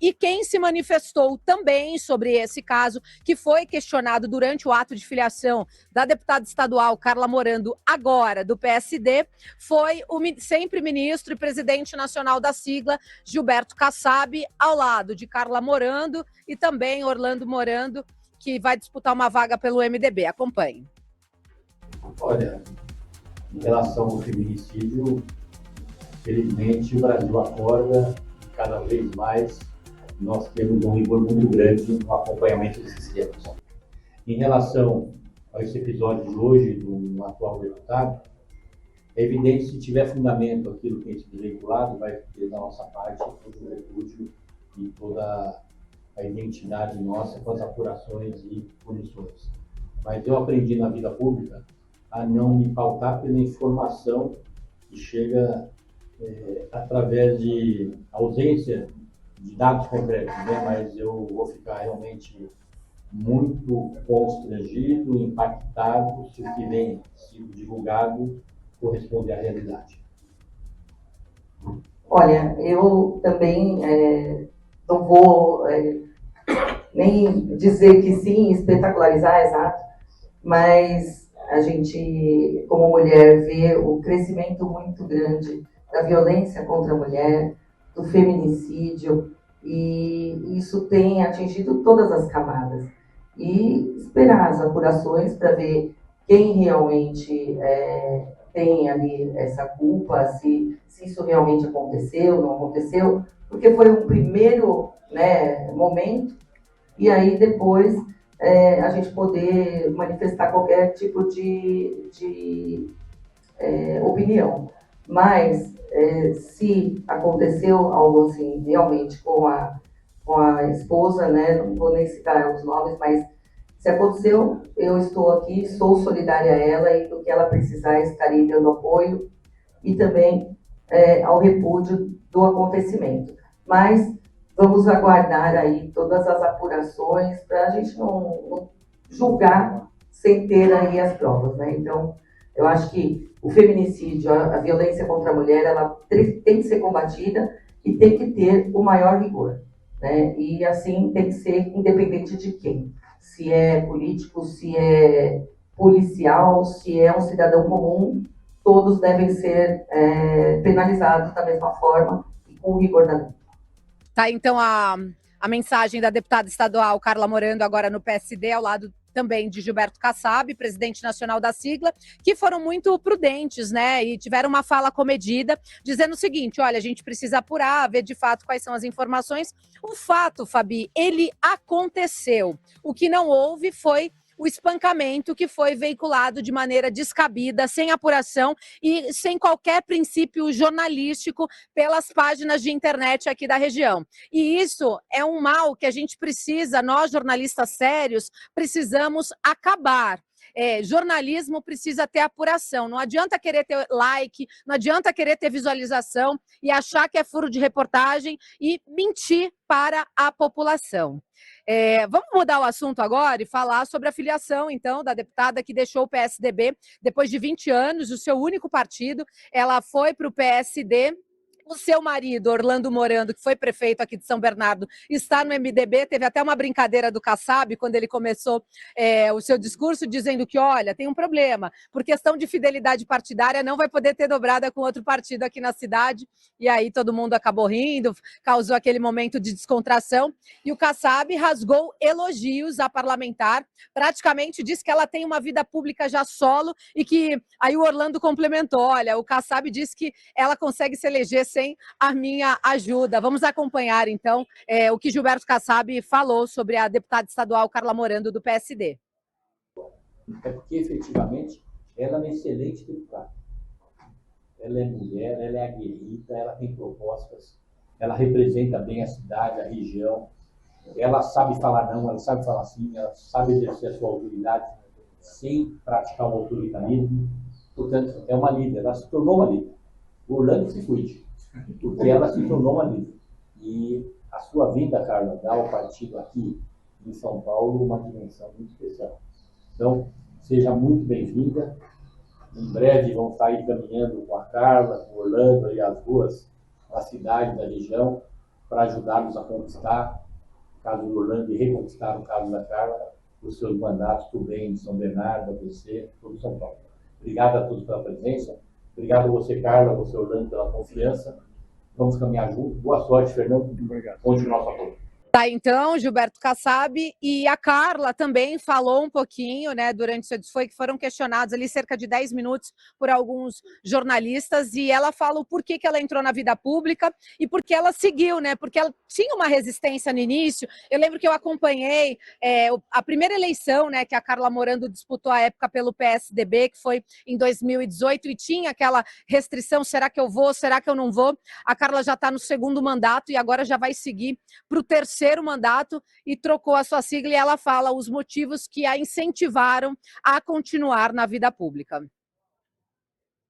E quem se manifestou também sobre esse caso, que foi questionado durante o ato de filiação da deputada estadual Carla Morando, agora do PSD, foi o sempre ministro e presidente nacional da sigla, Gilberto Kassab, ao lado de Carla Morando e também Orlando Morando, que vai disputar uma vaga pelo MDB. Acompanhe. Olha, em relação ao feminicídio, felizmente o Brasil acorda cada vez mais. Nós temos um rigor muito grande no acompanhamento desses temas. Em relação a esse episódio de hoje do atual deputado, é evidente que se tiver fundamento aquilo que tem sido veiculado, vai ter da nossa parte todo o repúdio e toda a identidade nossa com as apurações e punições. Mas eu aprendi na vida pública a não me pautar pela informação que chega através de ausência de dados concretos, né? Mas eu vou ficar realmente muito constrangido, impactado se o que vem sido divulgado corresponde à realidade. Olha, eu também não vou nem dizer que sim, espetacularizar, exato, mas a gente, como mulher, vê o crescimento muito grande da violência contra a mulher, do feminicídio, e isso tem atingido todas as camadas. E esperar as apurações para ver quem realmente tem ali essa culpa, se isso realmente aconteceu, não aconteceu, porque foi um primeiro momento, e aí depois a gente poder manifestar qualquer tipo de opinião. Mas se aconteceu algo assim realmente com a esposa, não vou nem citar os nomes, mas se aconteceu, eu estou aqui, sou solidária a ela e do que ela precisar estarei dando apoio e também ao repúdio do acontecimento. Mas vamos aguardar aí todas as apurações para a gente não julgar sem ter aí as provas, né? Então, eu acho que o feminicídio, a violência contra a mulher, ela tem que ser combatida e tem que ter o maior rigor, né? E assim tem que ser independente de quem. Se é político, se é policial, se é um cidadão comum, todos devem ser penalizados da mesma forma e com o rigor da lei. Tá, então a mensagem da deputada estadual Carla Morando, agora no PSD, ao lado também de Gilberto Kassab, presidente nacional da sigla, que foram muito prudentes, né, e tiveram uma fala comedida, dizendo o seguinte: olha, a gente precisa apurar, ver de fato quais são as informações. O fato, Fabi, ele aconteceu. O que não houve foi o espancamento que foi veiculado de maneira descabida, sem apuração e sem qualquer princípio jornalístico pelas páginas de internet aqui da região. E isso é um mal que a gente precisa, nós jornalistas sérios, precisamos acabar. Jornalismo precisa ter apuração, não adianta querer ter like, não adianta querer ter visualização e achar que é furo de reportagem e mentir para a população. Vamos mudar o assunto agora e falar sobre a filiação, então, da deputada que deixou o PSDB depois de 20 anos, o seu único partido. Ela foi para o PSD. O seu marido, Orlando Morando, que foi prefeito aqui de São Bernardo, está no MDB. Teve até uma brincadeira do Kassab, quando ele começou o seu discurso, dizendo que, olha, tem um problema, por questão de fidelidade partidária, não vai poder ter dobrada com outro partido aqui na cidade. E aí todo mundo acabou rindo, causou aquele momento de descontração. E o Kassab rasgou elogios à parlamentar, praticamente disse que ela tem uma vida pública já solo e que aí o Orlando complementou: olha, o Kassab disse que ela consegue se eleger sem a minha ajuda. Vamos acompanhar, então, o que Gilberto Kassab falou sobre a deputada estadual Carla Morando, do PSD. É porque, efetivamente, ela é uma excelente deputada. Ela é mulher, ela é aguerrida, ela tem propostas, ela representa bem a cidade, a região, ela sabe falar não, ela sabe falar sim, ela sabe exercer a sua autoridade sem praticar o autoritarismo. Portanto, é uma líder, ela se tornou uma líder. O Orlando se cuide, porque ela se tornou uma líder. E a sua vinda, Carla, dá ao partido aqui em São Paulo uma dimensão muito especial. Então, seja muito bem-vinda. Em breve vão estar aí caminhando com a Carla, com o Orlando, aí as ruas da cidade, da região, para ajudar-nos a conquistar, no caso do Orlando, e reconquistar, no caso da Carla, os seus mandatos também de São Bernardo, ABC, todo São Paulo. Obrigado a todos pela presença. Obrigado a você, Carla, a você, Orlando, pela confiança. Vamos caminhar junto. Boa sorte, Fernando. Obrigado. Conte o nosso apoio. Tá, então, Gilberto Kassab, e a Carla também falou um pouquinho, né, durante que foram questionados ali cerca de 10 minutos por alguns jornalistas, e ela fala o porquê que ela entrou na vida pública e porque ela seguiu, né, porque ela tinha uma resistência no início. Eu lembro que eu acompanhei a primeira eleição, né, que a Carla Morando disputou à época pelo PSDB, que foi em 2018, e tinha aquela restrição, será que eu vou, será que eu não vou? A Carla já está no segundo mandato e agora já vai seguir para o terceiro mandato e trocou a sua sigla, e ela fala os motivos que a incentivaram a continuar na vida pública.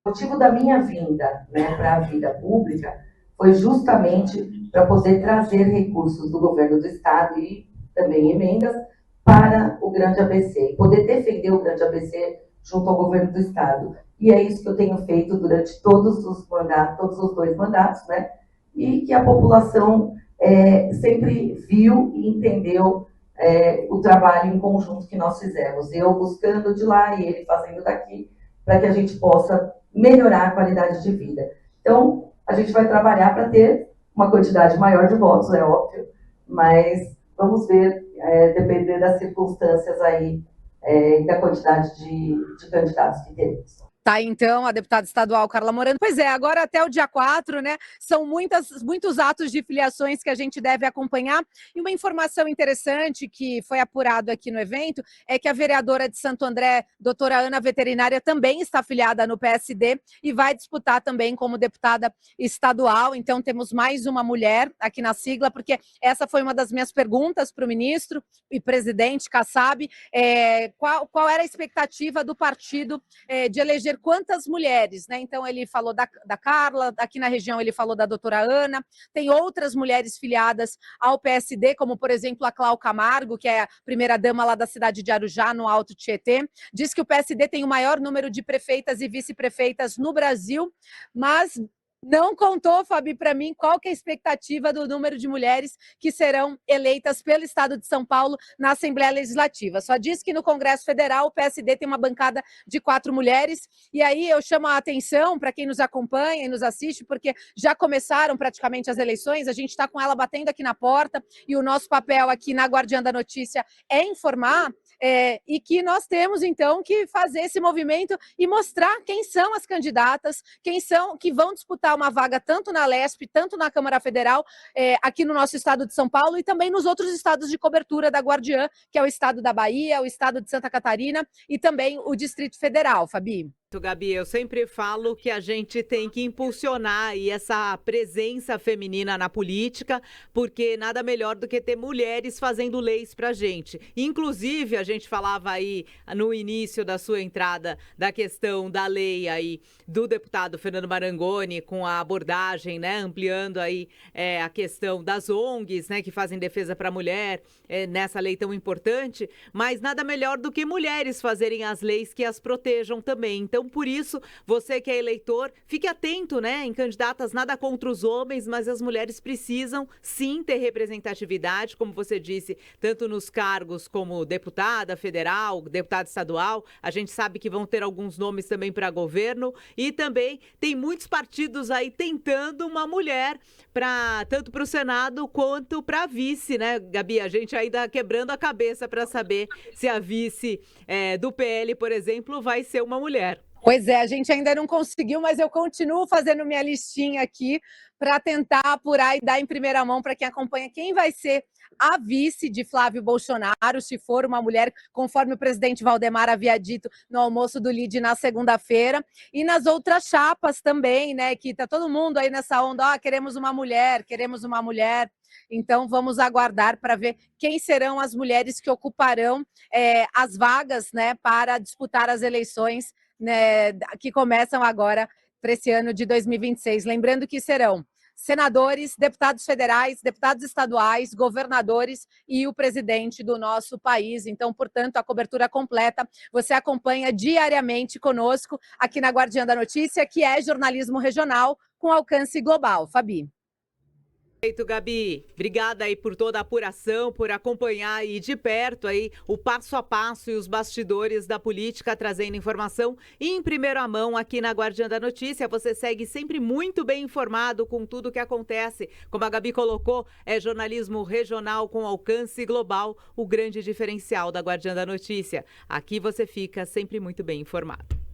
O motivo da minha vinda, né, para a vida pública foi justamente para poder trazer recursos do governo do estado e também emendas para o Grande ABC, poder defender o Grande ABC junto ao governo do estado. E é isso que eu tenho feito durante todos os dois mandatos, né? E que a população sempre viu e entendeu o trabalho em conjunto que nós fizemos. Eu buscando de lá e ele fazendo daqui, para que a gente possa melhorar a qualidade de vida. Então, a gente vai trabalhar para ter uma quantidade maior de votos, é óbvio, mas vamos ver, depender das circunstâncias aí, da quantidade de candidatos que teremos. Tá, então, a deputada estadual Carla Morando. Pois é, agora até o dia 4, né? São muitos atos de filiações que a gente deve acompanhar. E uma informação interessante que foi apurado aqui no evento é que a vereadora de Santo André, doutora Ana Veterinária, também está afiliada no PSD e vai disputar também como deputada estadual. Então, temos mais uma mulher aqui na sigla, porque essa foi uma das minhas perguntas para o ministro e presidente Kassab. Qual era a expectativa do partido de eleger quantas mulheres, né? Então ele falou da Carla, aqui na região ele falou da doutora Ana, tem outras mulheres filiadas ao PSD, como por exemplo a Clau Camargo, que é a primeira-dama lá da cidade de Arujá, no Alto Tietê. Diz que o PSD tem o maior número de prefeitas e vice-prefeitas no Brasil, mas não contou, Fabi, para mim, qual que é a expectativa do número de mulheres que serão eleitas pelo Estado de São Paulo na Assembleia Legislativa. Só diz que no Congresso Federal o PSD tem uma bancada de 4 mulheres, e aí eu chamo a atenção para quem nos acompanha e nos assiste, porque já começaram praticamente as eleições, a gente está com ela batendo aqui na porta, e o nosso papel aqui na Guardiã da Notícia é informar, e que nós temos, então, que fazer esse movimento e mostrar quem são as candidatas, quem são que vão disputar uma vaga tanto na Lesp, tanto na Câmara Federal, aqui no nosso estado de São Paulo e também nos outros estados de cobertura da Guardiã, que é o estado da Bahia, o estado de Santa Catarina e também o Distrito Federal, Fabi. Gabi, eu sempre falo que a gente tem que impulsionar aí essa presença feminina na política, porque nada melhor do que ter mulheres fazendo leis pra gente. Inclusive, a gente falava aí no início da sua entrada da questão da lei aí do deputado Fernando Marangoni, com a abordagem, né, ampliando aí a questão das ONGs, né, que fazem defesa para a mulher nessa lei tão importante, mas nada melhor do que mulheres fazerem as leis que as protejam também. Então, por isso, você que é eleitor, fique atento, né, em candidatas, nada contra os homens, mas as mulheres precisam sim ter representatividade, como você disse, tanto nos cargos como deputada federal, deputada estadual. A gente sabe que vão ter alguns nomes também para governo e também tem muitos partidos aí tentando uma mulher tanto para o Senado quanto para a vice, né, Gabi? A gente ainda quebrando a cabeça para saber se a vice do PL, por exemplo, vai ser uma mulher. Pois é, a gente ainda não conseguiu, mas eu continuo fazendo minha listinha aqui para tentar apurar e dar em primeira mão para quem acompanha quem vai ser a vice de Flávio Bolsonaro, se for uma mulher, conforme o presidente Valdemar havia dito no almoço do LIDE na segunda-feira, e nas outras chapas também, né, que tá todo mundo aí nessa onda, queremos uma mulher, então vamos aguardar para ver quem serão as mulheres que ocuparão as vagas, né, para disputar as eleições, né, que começam agora para esse ano de 2026. Lembrando que serão senadores, deputados federais, deputados estaduais, governadores e o presidente do nosso país. Então, portanto, a cobertura completa você acompanha diariamente conosco aqui na Guardiã da Notícia, que é jornalismo regional com alcance global. Fabi. Perfeito, Gabi. Obrigada aí por toda a apuração, por acompanhar aí de perto aí o passo a passo e os bastidores da política, trazendo informação em primeira mão aqui na Guardiã da Notícia. Você segue sempre muito bem informado com tudo o que acontece. Como a Gabi colocou, é jornalismo regional com alcance global, o grande diferencial da Guardiã da Notícia. Aqui você fica sempre muito bem informado.